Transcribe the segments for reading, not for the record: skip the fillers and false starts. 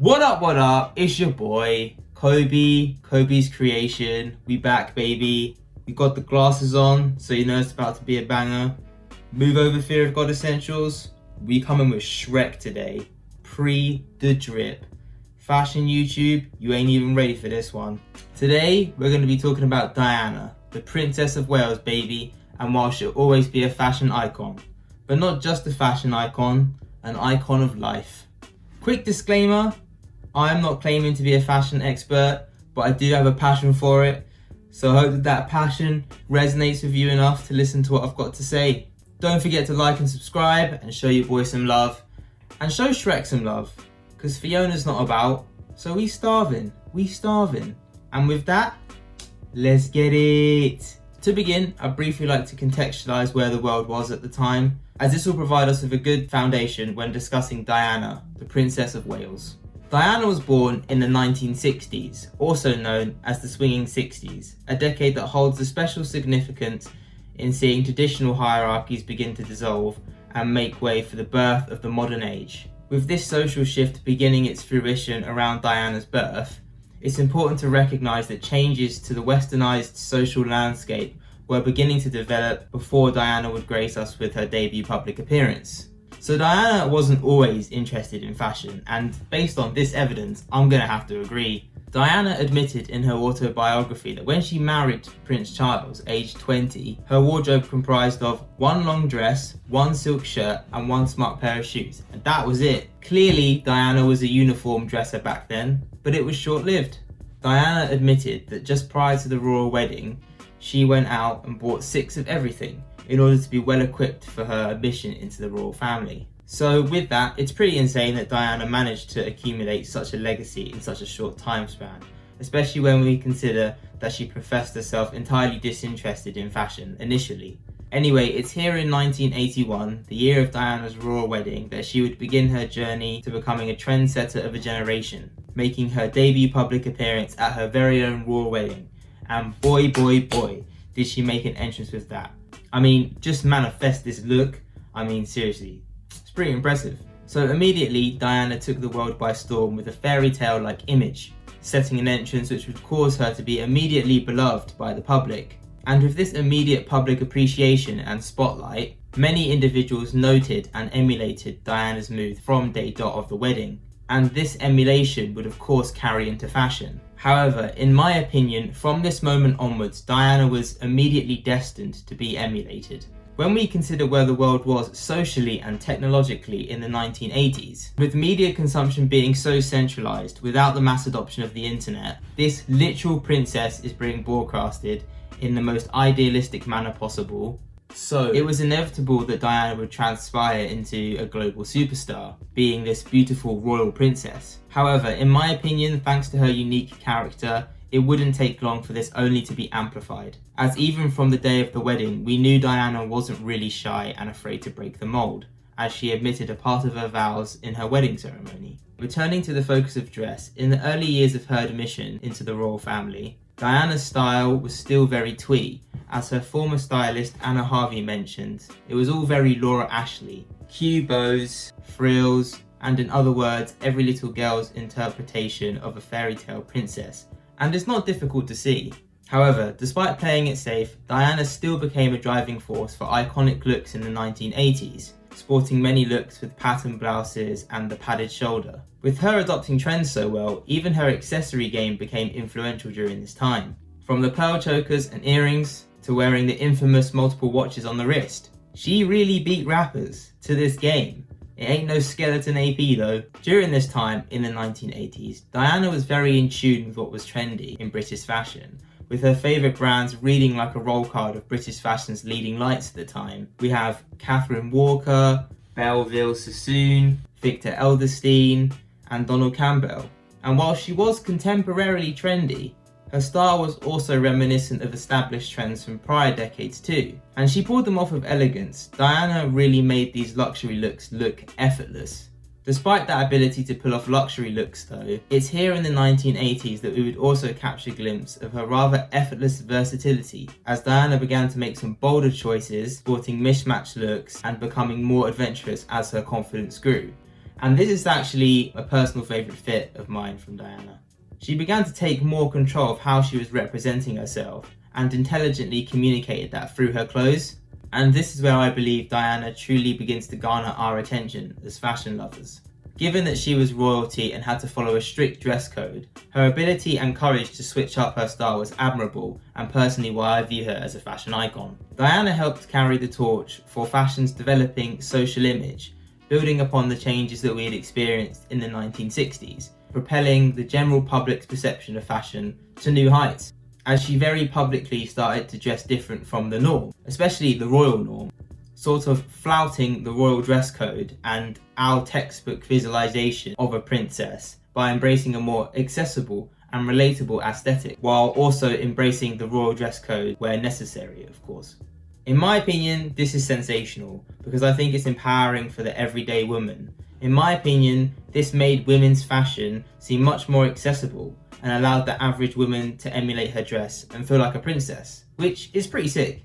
What up, what up? It's your boy, Cobi, Cobi's Creation. We back, baby. We got the glasses on, so you know it's about to be a banger. Move over Fear of God Essentials. We coming with Shrek today. Pre the drip. Fashion YouTube, you ain't even ready for this one. Today, we're going to be talking about Diana, the Princess of Wales, baby, and while she'll always be a fashion icon. But not just a fashion icon, an icon of life. Quick disclaimer, I am not claiming to be a fashion expert, but I do have a passion for it. So I hope that passion resonates with you enough to listen to what I've got to say. Don't forget to like and subscribe and show your boy some love. And show Shrek some love. Because Fiona's not about, so we starving. And with that, let's get it. To begin, I'd briefly like to contextualise where the world was at the time, as this will provide us with a good foundation when discussing Diana, the Princess of Wales. Diana was born in the 1960s, also known as the Swinging 60s, a decade that holds a special significance in seeing traditional hierarchies begin to dissolve and make way for the birth of the modern age. With this social shift beginning its fruition around Diana's birth, it's important to recognise that changes to the westernised social landscape were beginning to develop before Diana would grace us with her debut public appearance. So Diana wasn't always interested in fashion, and based on this evidence, I'm gonna have to agree. Diana admitted in her autobiography that when she married Prince Charles, aged 20, her wardrobe comprised of one long dress, one silk shirt, and one smart pair of shoes, and that was it. Clearly, Diana was a uniform dresser back then, but it was short-lived. Diana admitted that just prior to the royal wedding, she went out and bought 6 of everything in order to be well equipped for her admission into the royal family. So with that, it's pretty insane that Diana managed to accumulate such a legacy in such a short time span, especially when we consider that she professed herself entirely disinterested in fashion initially. Anyway, it's here in 1981, the year of Diana's royal wedding, that she would begin her journey to becoming a trendsetter of a generation, making her debut public appearance at her very own royal wedding. And boy, did she make an entrance with that. I mean, just manifest this look. I mean, seriously. It's pretty impressive. So immediately, Diana took the world by storm with a fairy tale-like image, setting an entrance which would cause her to be immediately beloved by the public. And with this immediate public appreciation and spotlight, many individuals noted and emulated Diana's mood from day dot of the wedding. And this emulation would of course carry into fashion. However, in my opinion, from this moment onwards, Diana was immediately destined to be emulated. When we consider where the world was socially and technologically in the 1980s, with media consumption being so centralised without the mass adoption of the internet, this literal princess is being broadcasted in the most idealistic manner possible. So it was inevitable that Diana would transpire into a global superstar, being this beautiful royal princess. However, in my opinion, thanks to her unique character, it wouldn't take long for this only to be amplified, as even from the day of the wedding, we knew Diana wasn't really shy and afraid to break the mould, as she admitted a part of her vows in her wedding ceremony. Returning to the focus of dress, in the early years of her admission into the royal family, Diana's style was still very twee. As her former stylist Anna Harvey mentioned, it was all very Laura Ashley. Cue bows, frills, and in other words, every little girl's interpretation of a fairy tale princess. And it's not difficult to see. However, despite playing it safe, Diana still became a driving force for iconic looks in the 1980s, sporting many looks with patterned blouses and the padded shoulder. With her adopting trends so well, even her accessory game became influential during this time. From the pearl chokers and earrings, to wearing the infamous multiple watches on the wrist. She really beat rappers to this game. It ain't no skeleton AP though. During this time, in the 1980s, Diana was very in tune with what was trendy in British fashion, with her favourite brands reading like a roll card of British fashion's leading lights at the time. We have Catherine Walker, Belleville Sassoon, Victor Elderstein, and Donald Campbell. And while she was contemporarily trendy, her style was also reminiscent of established trends from prior decades too, and she pulled them off with elegance. Diana really made these luxury looks look effortless. Despite that ability to pull off luxury looks though, it's here in the 1980s that we would also catch a glimpse of her rather effortless versatility, as Diana began to make some bolder choices, sporting mismatched looks and becoming more adventurous as her confidence grew. And this is actually a personal favourite fit of mine from Diana. She began to take more control of how she was representing herself and intelligently communicated that through her clothes. And this is where I believe Diana truly begins to garner our attention as fashion lovers. Given that she was royalty and had to follow a strict dress code, her ability and courage to switch up her style was admirable, and personally why I view her as a fashion icon. Diana helped carry the torch for fashion's developing social image, building upon the changes that we had experienced in the 1960s, propelling the general public's perception of fashion to new heights, as she very publicly started to dress different from the norm, especially the royal norm, sort of flouting the royal dress code and our textbook visualization of a princess by embracing a more accessible and relatable aesthetic, while also embracing the royal dress code where necessary, of course. In my opinion, this is sensational because I think it's empowering for the everyday woman. In my opinion, this made women's fashion seem much more accessible and allowed the average woman to emulate her dress and feel like a princess, which is pretty sick.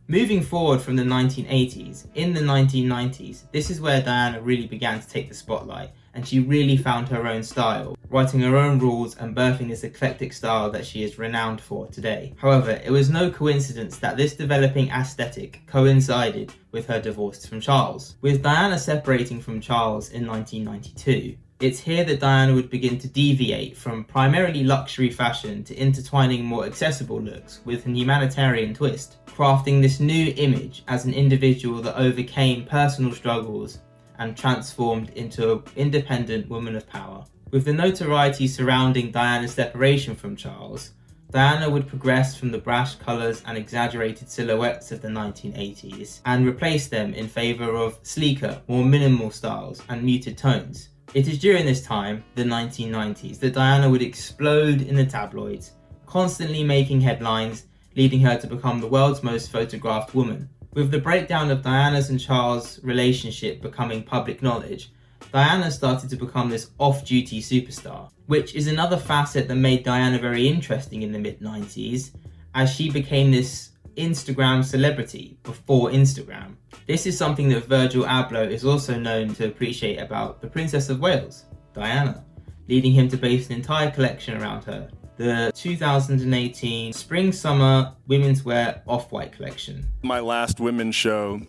Moving forward from the 1980s, in the 1990s, this is where Diana really began to take the spotlight, and she really found her own style, writing her own rules and birthing this eclectic style that she is renowned for today. However, it was no coincidence that this developing aesthetic coincided with her divorce from Charles. With Diana separating from Charles in 1992, it's here that Diana would begin to deviate from primarily luxury fashion to intertwining more accessible looks with an humanitarian twist, crafting this new image as an individual that overcame personal struggles and transformed into an independent woman of power. With the notoriety surrounding Diana's separation from Charles, Diana would progress from the brash colours and exaggerated silhouettes of the 1980s and replace them in favour of sleeker, more minimal styles and muted tones. It is during this time, the 1990s, that Diana would explode in the tabloids, constantly making headlines, leading her to become the world's most photographed woman. With the breakdown of Diana's and Charles' relationship becoming public knowledge, Diana started to become this off-duty superstar, which is another facet that made Diana very interesting in the mid-90s, as she became this Instagram celebrity before Instagram. This is something that Virgil Abloh is also known to appreciate about the Princess of Wales, Diana, leading him to base an entire collection around her, the 2018 Spring-Summer Women's Wear Off-White collection. My last women's show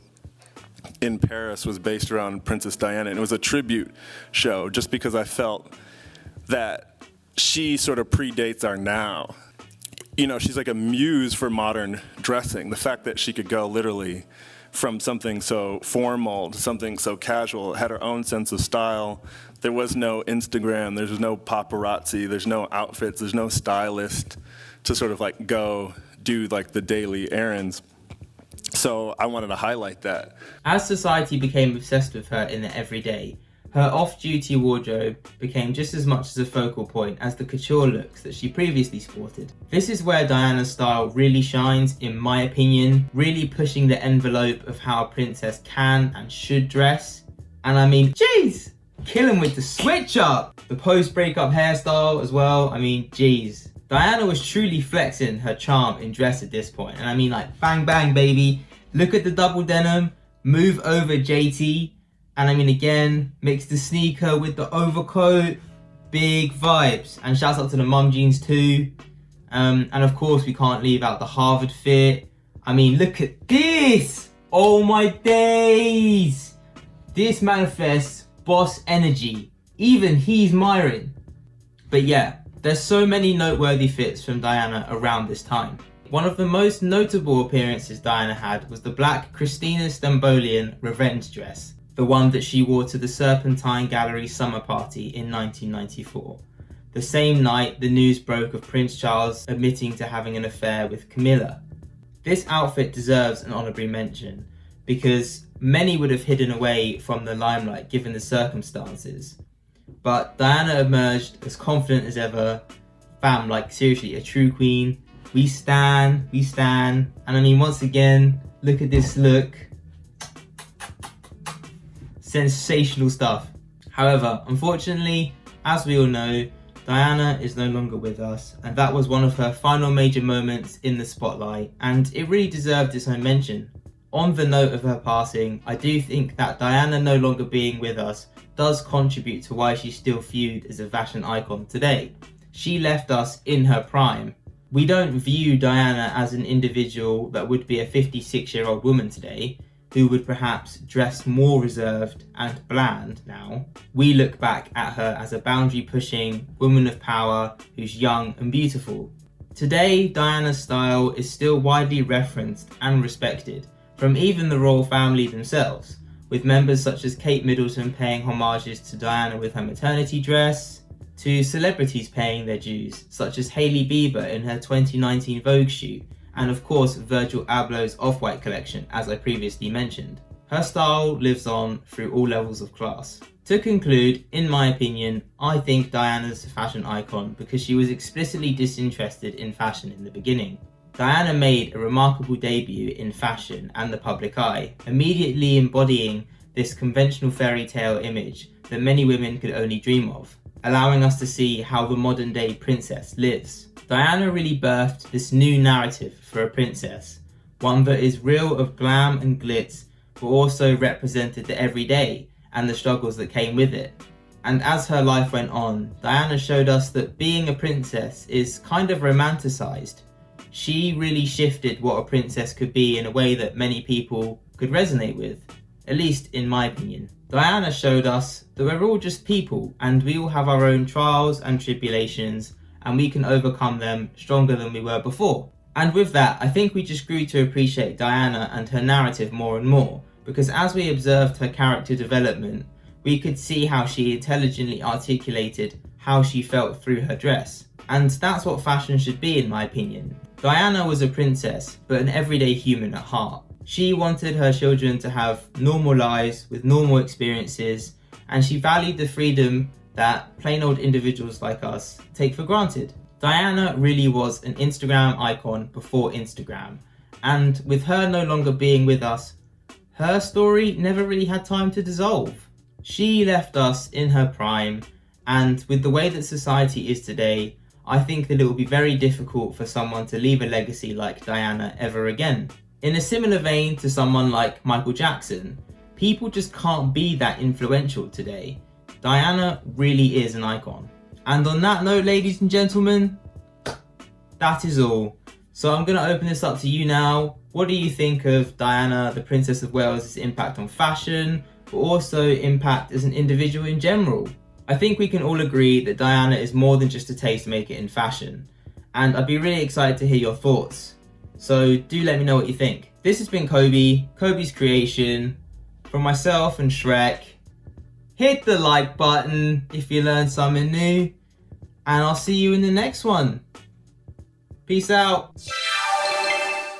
in Paris was based around Princess Diana, and it was a tribute show just because I felt that she sort of predates our now. You know, she's like a muse for modern dressing. The fact that she could go literally from something so formal to something so casual, had her own sense of style. There was no Instagram, there's no paparazzi, there's no outfits, there's no stylist to sort of like go do like the daily errands. So I wanted to highlight that. As society became obsessed with her in the everyday, her off-duty wardrobe became just as much as a focal point as the couture looks that she previously sported. This is where Diana's style really shines, in my opinion, really pushing the envelope of how a princess can and should dress. And I mean, jeez, killing with the switch up! The post-breakup hairstyle as well, I mean, jeez. Diana was truly flexing her charm in dress at this point, and I mean like bang bang baby, look at the double denim, move over JT, and I mean again, mix the sneaker with the overcoat, big vibes. And shouts out to the mum jeans too. And of course we can't leave out the Harvard fit. I mean look at this, oh my days. This manifests boss energy, even he's Myron. But yeah, there's so many noteworthy fits from Diana around this time. One of the most notable appearances Diana had was the black Christina Stambolian revenge dress, the one that she wore to the Serpentine Gallery summer party in 1994. The same night, the news broke of Prince Charles admitting to having an affair with Camilla. This outfit deserves an honorary mention because many would have hidden away from the limelight given the circumstances. But Diana emerged as confident as ever. Fam, like seriously, a true queen. We stan. And I mean, once again, look at this look. Sensational stuff. However, unfortunately, as we all know, Diana is no longer with us, and that was one of her final major moments in the spotlight, and it really deserved its own mention. On the note of her passing, I do think that Diana no longer being with us does contribute to why she's still viewed as a fashion icon today. She left us in her prime. We don't view Diana as an individual that would be a 56-year-old woman today, who would perhaps dress more reserved and bland now. We look back at her as a boundary-pushing woman of power who's young and beautiful. Today, Diana's style is still widely referenced and respected from even the royal family themselves, with members such as Kate Middleton paying homages to Diana with her maternity dress, to celebrities paying their dues, such as Hailey Bieber in her 2019 Vogue shoot, and of course Virgil Abloh's Off-White collection, as I previously mentioned. Her style lives on through all levels of class. To conclude, in my opinion, I think Diana's a fashion icon because she was explicitly disinterested in fashion in the beginning. Diana made a remarkable debut in fashion and the public eye, immediately embodying this conventional fairy tale image that many women could only dream of, allowing us to see how the modern day princess lives. Diana really birthed this new narrative for a princess, one that is real of glam and glitz, but also represented the everyday and the struggles that came with it. And as her life went on, Diana showed us that being a princess is kind of romanticized. She really shifted what a princess could be in a way that many people could resonate with, at least in my opinion. Diana showed us that we're all just people and we all have our own trials and tribulations, and we can overcome them stronger than we were before. And with that, I think we just grew to appreciate Diana and her narrative more and more, because as we observed her character development, we could see how she intelligently articulated how she felt through her dress. And that's what fashion should be, in my opinion. Diana was a princess, but an everyday human at heart. She wanted her children to have normal lives with normal experiences, and she valued the freedom that plain old individuals like us take for granted. Diana really was an Instagram icon before Instagram, and with her no longer being with us, her story never really had time to dissolve. She left us in her prime, and with the way that society is today, I think that it will be very difficult for someone to leave a legacy like Diana ever again. In a similar vein to someone like Michael Jackson, people just can't be that influential today. Diana really is an icon. And on that note, ladies and gentlemen, that is all. So I'm going to open this up to you now. What do you think of Diana, the Princess of Wales' impact on fashion, but also impact as an individual in general? I think we can all agree that Diana is more than just a tastemaker in fashion, and I'd be really excited to hear your thoughts. So do let me know what you think. This has been Cobi, Cobi's Creation, from myself and Shrek. Hit the like button if you learned something new, and I'll see you in the next one. Peace out.